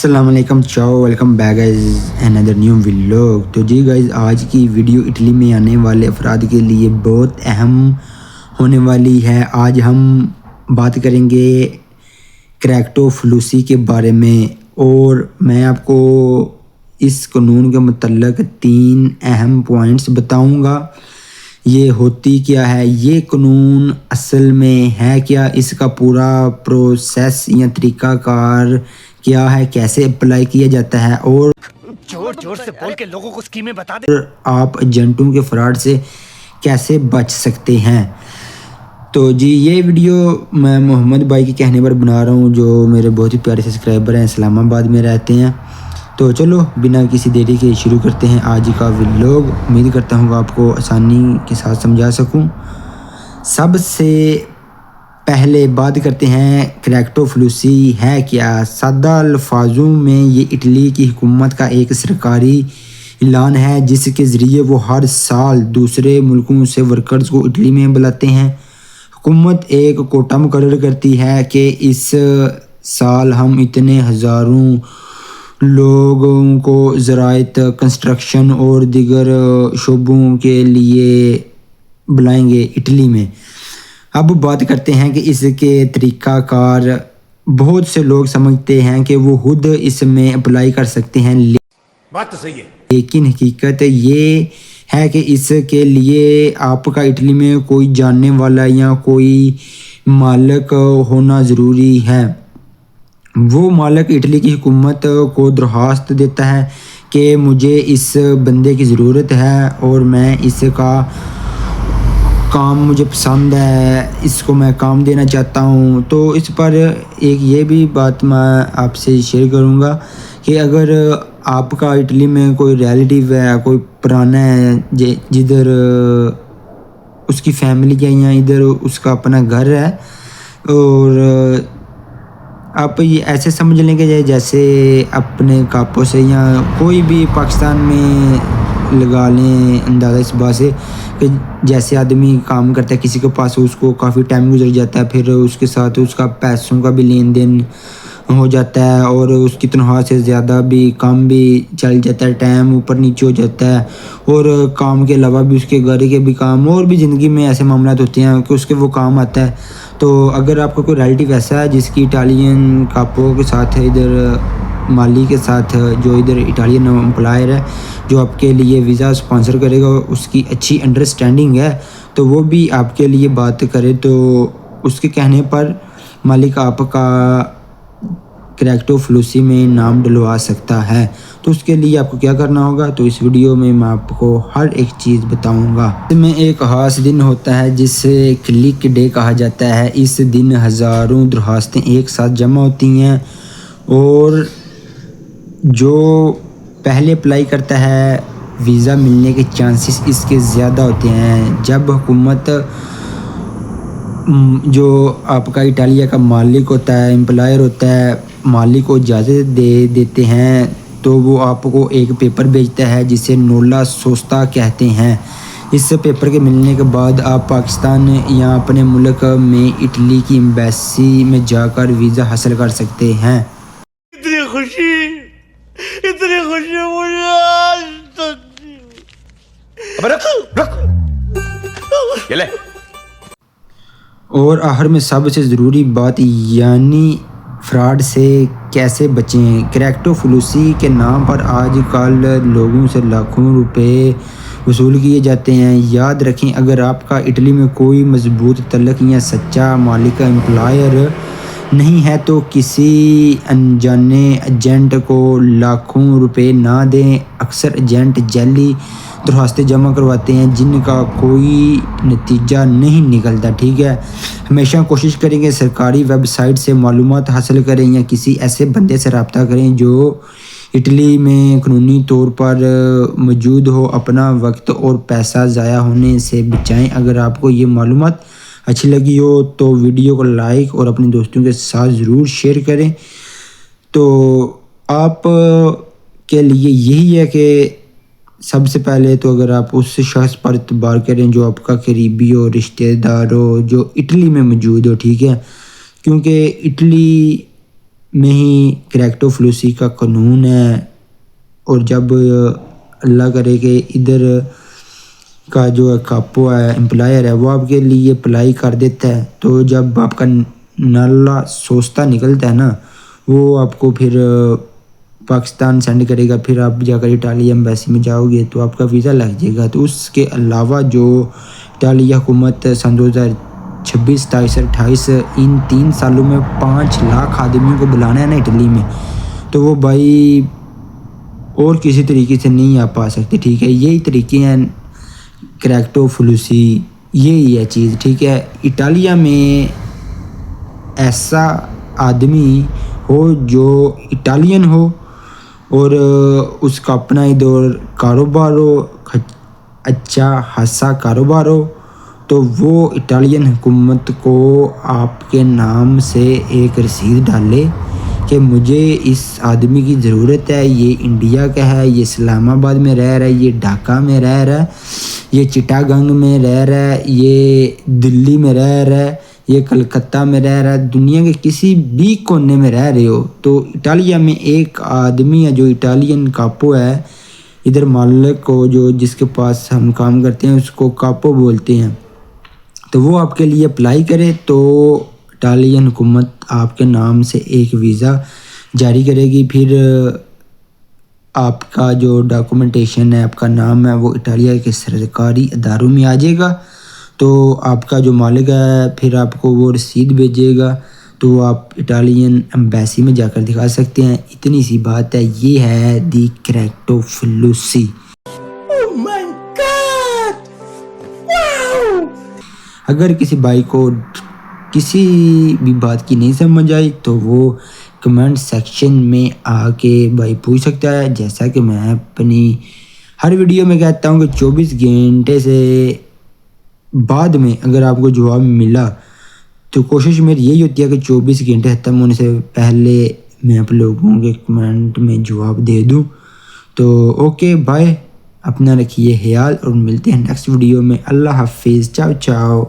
السلام علیکم، چاؤ، welcome back guys اندر new vlog. تو جی گائز، آج کی ویڈیو اٹلی میں آنے والے افراد کے لیے بہت اہم ہونے والی ہے۔ آج ہم بات کریں گے کریکٹو فلوسی کے بارے میں، اور میں آپ کو اس قانون کے متعلق 3 اہم پوائنٹس بتاؤں گا۔ یہ ہوتی کیا ہے، یہ قانون اصل میں ہے کیا، اس کا پورا پروسیس یا طریقہ کار کیا ہے، کیسے اپلائی کیا جاتا ہے، اور زور سے بول کے لوگوں کو اسکیمیں بتا دے۔ آپ ایجنٹوں کے فراڈ سے کیسے بچ سکتے ہیں۔ تو جی، یہ ویڈیو میں محمد بھائی کے کہنے پر بنا رہا ہوں، جو میرے بہت ہی پیارے سبسکرائبر ہیں، اسلام آباد میں رہتے ہیں۔ تو چلو بنا کسی دیری کے شروع کرتے ہیں آج کا ولاگ۔ امید کرتا ہوں کہ آپ کو آسانی کے ساتھ سمجھا سکوں۔ سب سے پہلے بات کرتے ہیں کریکٹو فلوسی ہے کیا۔ سادہ الفاظوں میں یہ اٹلی کی حکومت کا ایک سرکاری اعلان ہے، جس کے ذریعے وہ ہر سال دوسرے ملکوں سے ورکرز کو اٹلی میں بلاتے ہیں۔ حکومت ایک کوٹا مقرر کرتی ہے کہ اس سال ہم اتنے ہزاروں لوگوں کو زراعت، کنسٹرکشن اور دیگر شعبوں کے لیے بلائیں گے اٹلی میں۔ اب بات کرتے ہیں کہ اس کے طریقہ کار۔ بہت سے لوگ سمجھتے ہیں کہ وہ خود اس میں اپلائی کر سکتے ہیں، بات تو صحیح ہے، لیکن حقیقت یہ ہے کہ اس کے لیے آپ کا اٹلی میں کوئی جاننے والا یا کوئی مالک ہونا ضروری ہے۔ وہ مالک اٹلی کی حکومت کو درخواست دیتا ہے کہ مجھے اس بندے کی ضرورت ہے اور میں اس کا کام مجھے پسند ہے، اس کو میں کام دینا چاہتا ہوں۔ تو اس پر ایک یہ بھی بات میں آپ سے شیئر کروں گا کہ اگر آپ کا اٹلی میں کوئی ریلیٹیو ہے، کوئی پرانا ہے، جدھر اس کی فیملی ہے یا ادھر اس کا اپنا گھر ہے، اور آپ یہ ایسے سمجھ لیں کہ جیسے اپنے کاپوں سے یا کوئی بھی پاکستان میں لگا لیں اندازہ اس بات سے کہ جیسے آدمی کام کرتا ہے کسی کے پاس، اس کو کافی ٹائم گزر جاتا ہے، پھر اس کے ساتھ اس کا پیسوں کا بھی لین دین ہو جاتا ہے، اور اس کی تنخواہ سے زیادہ بھی کام بھی چل جاتا ہے، ٹائم اوپر نیچے ہو جاتا ہے، اور کام کے علاوہ بھی اس کے گھر کے بھی کام، اور بھی زندگی میں ایسے معاملات ہوتے ہیں کہ اس کے وہ کام آتا ہے۔ تو اگر آپ کا کوئی ریلیٹیو ایسا ہے جس کی اٹالین کاپوں کے ساتھ ادھر مالی کے ساتھ، جو ادھر اٹالین امپلائر ہے، جو آپ کے لیے ویزا اسپانسر کرے گا، اس کی اچھی انڈرسٹینڈنگ ہے، تو وہ بھی آپ کے لیے بات کرے، تو اس کے کہنے پر مالک آپ کا کریکٹو فلوسی میں نام ڈلوا سکتا ہے۔ تو اس کے لیے آپ کو کیا کرنا ہوگا، تو اس ویڈیو میں آپ کو ہر ایک چیز بتاؤں گا۔ اس میں ایک خاص دن ہوتا ہے جسے کلک ڈے کہا جاتا ہے۔ اس دن ہزاروں درخواستیں ایک ساتھ جمع ہوتی ہیں، اور جو پہلے اپلائی کرتا ہے ویزا ملنے کے چانسز اس کے زیادہ ہوتے ہیں۔ جب حکومت جو آپ کا اٹالیا کا مالک ہوتا ہے، امپلائر ہوتا ہے، مالک کو اجازت دے دیتے ہیں، تو وہ آپ کو ایک پیپر بھیجتا ہے جسے نولا سوستا کہتے ہیں۔ اس پیپر کے ملنے کے بعد آپ پاکستان یا اپنے ملک میں اٹلی کی ایمبیسی میں جا کر ویزا حاصل کر سکتے ہیں۔ اتنی خوشی مجھے آج تک نہیں ہوئی۔ اب رک یہ لے۔ اور آخر میں سب سے ضروری بات، یعنی فراڈ سے کیسے بچیں۔ کریکٹو فلوسی کے نام پر آج کل لوگوں سے لاکھوں روپے وصول کیے جاتے ہیں۔ یاد رکھیں، اگر آپ کا اٹلی میں کوئی مضبوط تعلق یا سچا مالک امپلائر نہیں ہے تو کسی انجانے ایجنٹ کو لاکھوں روپے نہ دیں۔ اکثر ایجنٹ جعلی درخواستیں جمع کرواتے ہیں جن کا کوئی نتیجہ نہیں نکلتا، ٹھیک ہے۔ ہمیشہ کوشش کریں کہ سرکاری ویب سائٹ سے معلومات حاصل کریں یا کسی ایسے بندے سے رابطہ کریں جو اٹلی میں قانونی طور پر موجود ہو۔ اپنا وقت اور پیسہ ضائع ہونے سے بچائیں۔ اگر آپ کو یہ معلومات اچھی لگی ہو تو ویڈیو کو لائک اور اپنے دوستوں کے ساتھ ضرور شیئر کریں۔ تو آپ کے لیے یہی ہے کہ سب سے پہلے تو اگر آپ اس شخص پر اعتبار کریں جو آپ کا قریبی ہو، رشتہ دار ہو، جو اٹلی میں موجود ہو، ٹھیک ہے، کیونکہ اٹلی میں ہی کریپٹوفلوسی کا قانون ہے، اور جب اللہ کرے کہ ادھر کا جو کاپو ہے، امپلائر ہے، وہ آپ کے لیے اپلائی کر دیتا ہے، تو جب آپ کا نالا سوچتا نکلتا ہے نا، وہ آپ کو پھر پاکستان سینڈ کرے گا، پھر آپ جا کر اٹالیا ایمبیسی میں جاؤ گے تو آپ کا ویزا لگ جائے گا۔ تو اس کے علاوہ جو اٹالیا حکومت سن 2026، 27 اور 28 ان 3 سالوں میں 5 لاکھ آدمیوں کو بلانا ہے نا اٹلی میں، تو وہ بھائی اور کسی طریقے سے نہیں آپ پا سکتے، ٹھیک ہے۔ یہی طریقے ہیں کریپٹوفلوسی، یہی ہے چیز، ٹھیک ہے۔ اٹالیا میں ایسا آدمی ہو جو اٹالین ہو اور اس کا اپنا ادھر کاروبار ہو، اچھا خاصا کاروبار ہو، تو وہ اٹالین حکومت کو آپ کے نام سے ایک رسید ڈالے کہ مجھے اس آدمی کی ضرورت ہے، یہ انڈیا کا ہے، یہ اسلام آباد میں رہ رہا ہے، یہ ڈھاکہ میں رہ رہا ہے، یہ چٹاگنگ میں رہ رہا ہے، یہ دلی میں رہ رہا ہے، یہ کلکتہ میں رہ رہا ہے، دنیا کے کسی بھی کونے میں رہ رہے ہو، تو اٹالیا میں ایک آدمی ہے جو اٹالین کاپو ہے، ادھر مالک کو جو جس کے پاس ہم کام کرتے ہیں اس کو کاپو بولتے ہیں، تو وہ آپ کے لیے اپلائی کرے تو اٹالین حکومت آپ کے نام سے ایک ویزا جاری کرے گی، پھر آپ کا جو ڈاکومنٹیشن ہے، آپ کا نام ہے، وہ اٹالیا کے سرکاری اداروں میں آ جائے گا، تو آپ کا جو مالک ہے پھر آپ کو وہ رسید بھیجے گا، تو آپ اٹالین ایمبیسی میں جا کر دکھا سکتے ہیں۔ اتنی سی بات ہے، یہ ہے دی کریپٹوفلوسی۔ اگر کسی بھائی کو کسی بھی بات کی نہیں سمجھ آئی تو وہ کمنٹ سیکشن میں آ کے بھائی پوچھ سکتا ہے، جیسا کہ میں اپنی ہر ویڈیو میں کہتا ہوں کہ 24 گھنٹے سے بعد میں اگر آپ کو جواب ملا تو کوشش میری یہی ہوتی ہے کہ 24 گھنٹے ختم ہونے سے پہلے میں آپ لوگوں کے کمنٹ میں جواب دے دوں۔ تو اوکے بائے، اپنا رکھیے خیال اور ملتے ہیں نیکسٹ ویڈیو میں۔ اللہ حافظ، چاؤ چاؤ۔